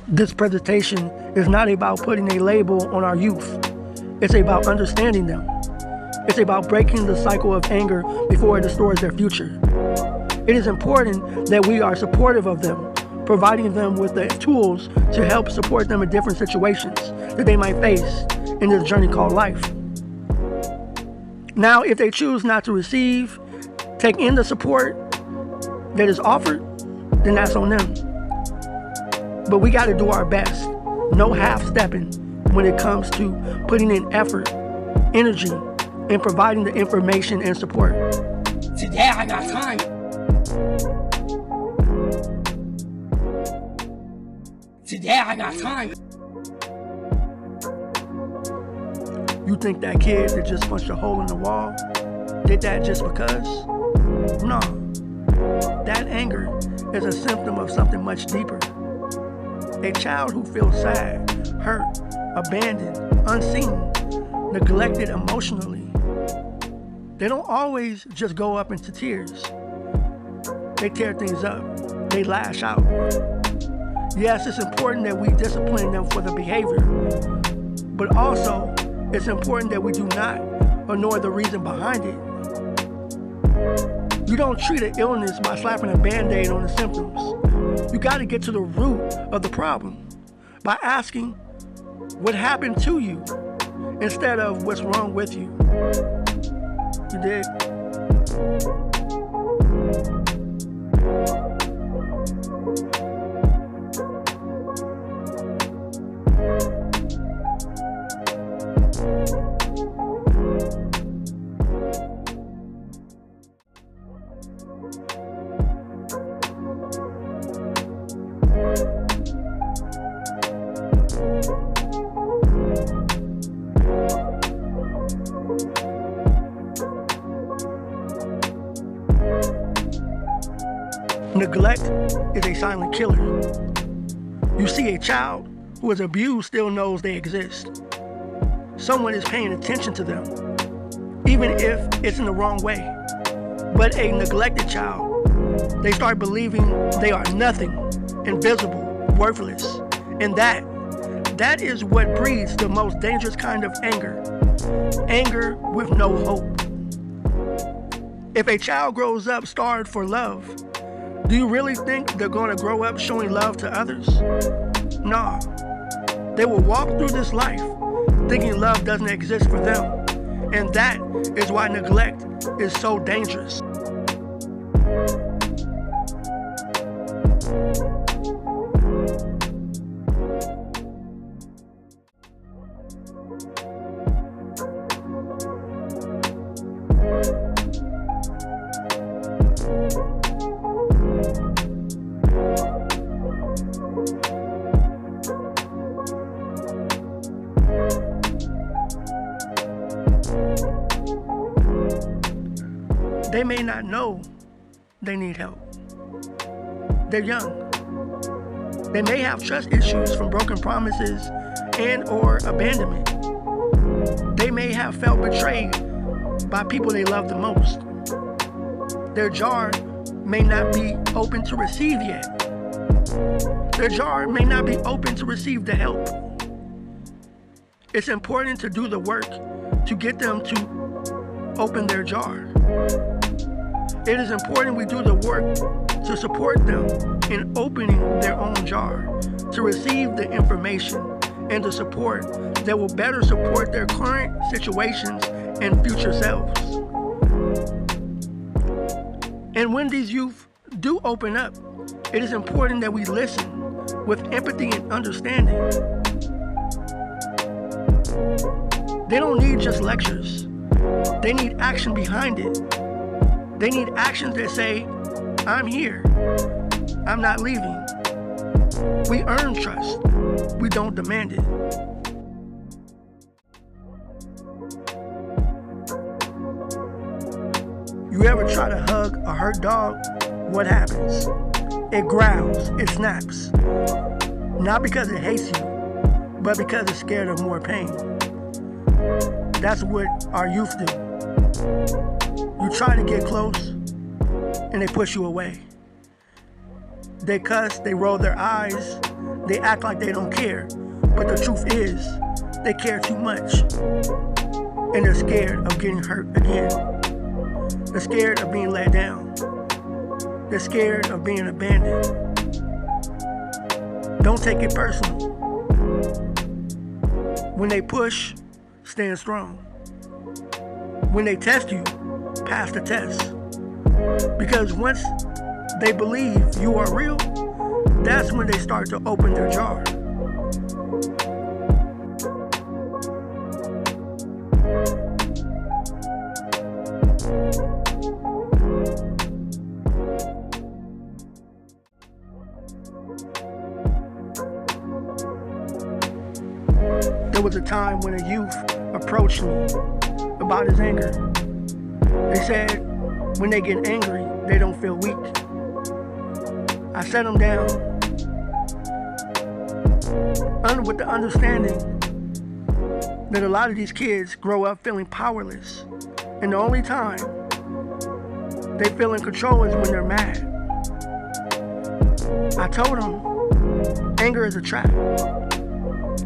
This presentation is not about putting a label on our youth. It's about understanding them. It's about breaking the cycle of anger before it destroys their future. It is important that we are supportive of them, providing them with the tools to help support them in different situations that they might face in this journey called life. Now, if they choose not to receive, take in the support that is offered, then that's on them. But we got to do our best. No half-stepping when it comes to putting in effort, energy, and providing the information and support. Today I got time. Today I got time. You think that kid that just punched a hole in the wall did that just because? No. That anger is a symptom of something much deeper. A child who feels sad, hurt, abandoned, unseen, neglected emotionally, they don't always just go up into tears. They tear things up. They lash out. Yes, it's important that we discipline them for the behavior, but also it's important that we do not ignore the reason behind it. You don't treat an illness by slapping a Band-Aid on the symptoms. You got to get to the root of the problem by asking what happened to you instead of what's wrong with you. You dig? Neglect is a silent killer. You see, a child who is abused still knows they exist. Someone is paying attention to them, even if it's in the wrong way. But a neglected child, they start believing they are nothing, invisible, worthless. And that is what breeds the most dangerous kind of anger. Anger with no hope. If a child grows up starved for love, do you really think they're going to grow up showing love to others? No. They will walk through this life thinking love doesn't exist for them. And that is why neglect is so dangerous. They may not know they need help. They're young. They may have trust issues from broken promises and or abandonment. They may have felt betrayed by people they love the most. Their jar may not be open to receive yet. Their jar may not be open to receive the help. It's important to do the work to get them to open their jar. It is important we do the work to support them in opening their own jar, to receive the information and the support that will better support their current situations and future selves. And when these youth do open up, it is important that we listen with empathy and understanding. They don't need just lectures. They need action behind it. They need actions that say, I'm here. I'm not leaving. We earn trust. We don't demand it. You ever try to hug a hurt dog? What happens? It growls, it snaps. Not because it hates you, but because it's scared of more pain. That's what our youth do. You try to get close, and they push you away. They cuss, they roll their eyes, they act like they don't care. But the truth is, they care too much. And they're scared of getting hurt again. They're scared of being let down. They're scared of being abandoned. Don't take it personal. When they push, stand strong. When they test you, pass the test. Because once they believe you are real, that's when they start to open their jar. There was a time when a youth approached me about his anger. They said when they get angry, they don't feel weak. I sat him down with the understanding that a lot of these kids grow up feeling powerless. And the only time they feel in control is when they're mad. I told them anger is a trap.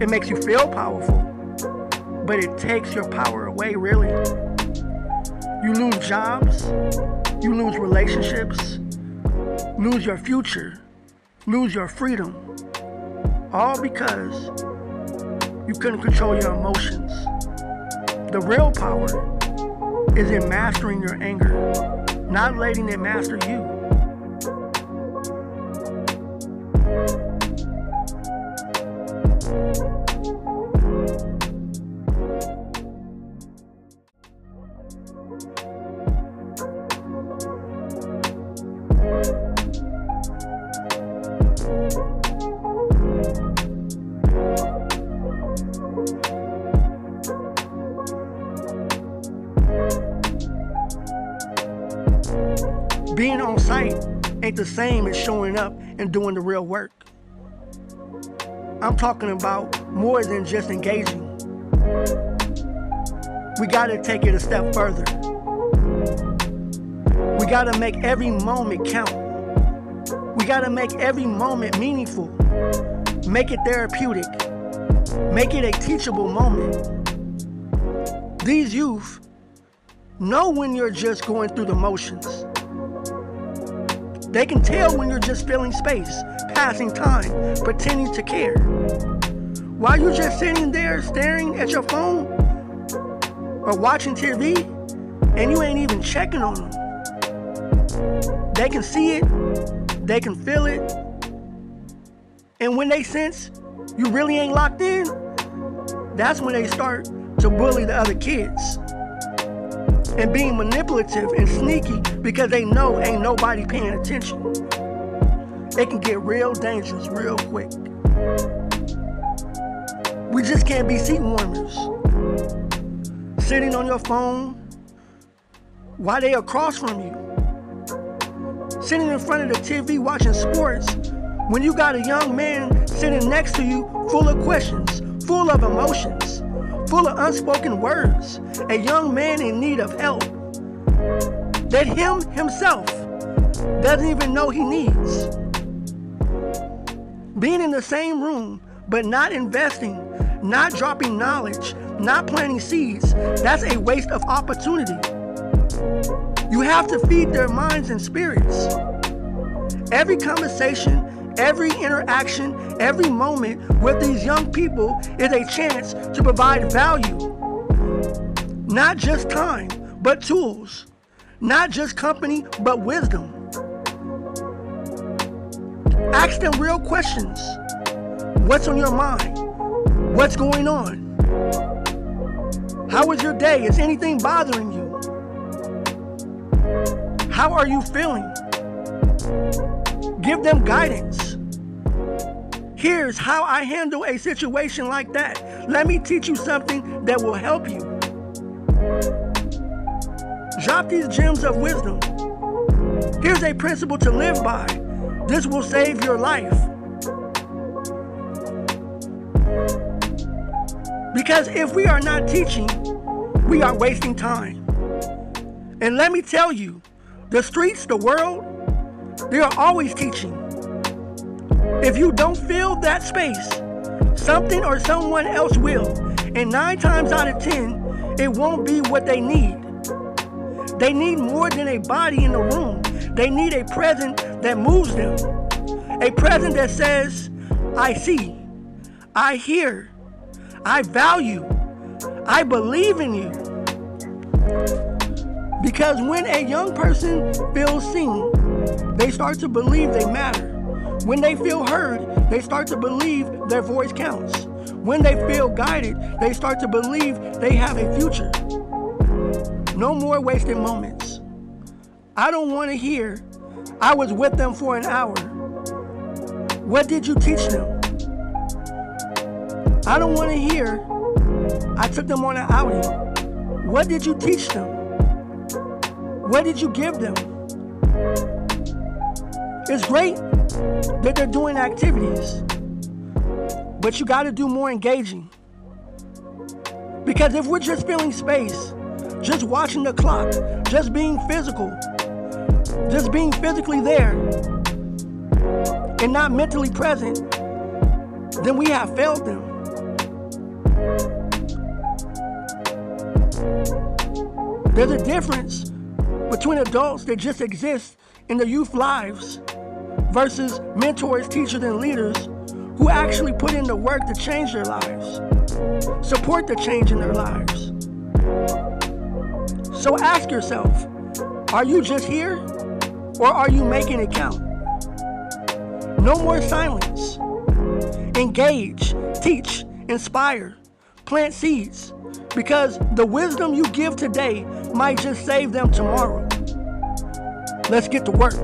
It makes you feel powerful, but it takes your power away, really. You lose jobs, you lose relationships, lose your future, lose your freedom, all because you couldn't control your emotions. The real power is in mastering your anger, not letting it master you. Being on site ain't the same as showing up and doing the real work. I'm talking about more than just engaging. We gotta take it a step further. We gotta make every moment count. We gotta make every moment meaningful. Make it therapeutic. Make it a teachable moment. These youth know when you're just going through the motions. They can tell when you're just filling space, passing time, pretending to care. While you're just sitting there staring at your phone or watching TV, and you ain't even checking on them. They can see it, they can feel it, and when they sense you really ain't locked in, that's when they start to bully the other kids. And being manipulative and sneaky because they know ain't nobody paying attention. It can get real dangerous real quick. We just can't be seat warmers. Sitting on your phone while they across from you. Sitting in front of the TV watching sports when you got a young man sitting next to you full of questions, full of emotions, full of unspoken words, a young man in need of help that himself doesn't even know he needs. Being in the same room, but not investing, not dropping knowledge, not planting seeds, that's a waste of opportunity. You have to feed their minds and spirits. Every conversation, every interaction, every moment with these young people is a chance to provide value. Not just time, but tools. Not just company, but wisdom. Ask them real questions. What's on your mind? What's going on? How was your day? Is anything bothering you? How are you feeling? Give them guidance. Here's how I handle a situation like that. Let me teach you something that will help you. Drop these gems of wisdom. Here's a principle to live by. This will save your life. Because if we are not teaching, we are wasting time. And let me tell you, the streets, the world, they are always teaching. If you don't fill that space, something or someone else will. And 9 times out of 10, it won't be what they need. They need more than a body in the room. They need a presence that moves them. A presence that says, I see, I hear, I value, I believe in you. Because when a young person feels seen, they start to believe they matter. When they feel heard, they start to believe their voice counts. When they feel guided, they start to believe they have a future. No more wasted moments. I don't want to hear, I was with them for an hour. What did you teach them? I don't want to hear, I took them on an outing. What did you teach them? What did you give them? It's great that they're doing activities, but you got to do more engaging. Because if we're just filling space, just watching the clock, just being physical, just being physically there, and not mentally present, then we have failed them. There's a difference between adults that just exist in the youth lives versus mentors, teachers, and leaders who actually put in the work to change their lives, support the change in their lives. So ask yourself, are you just here or are you making it count? No more silence. Engage, teach, inspire, plant seeds, because the wisdom you give today might just save them tomorrow. Let's get to work.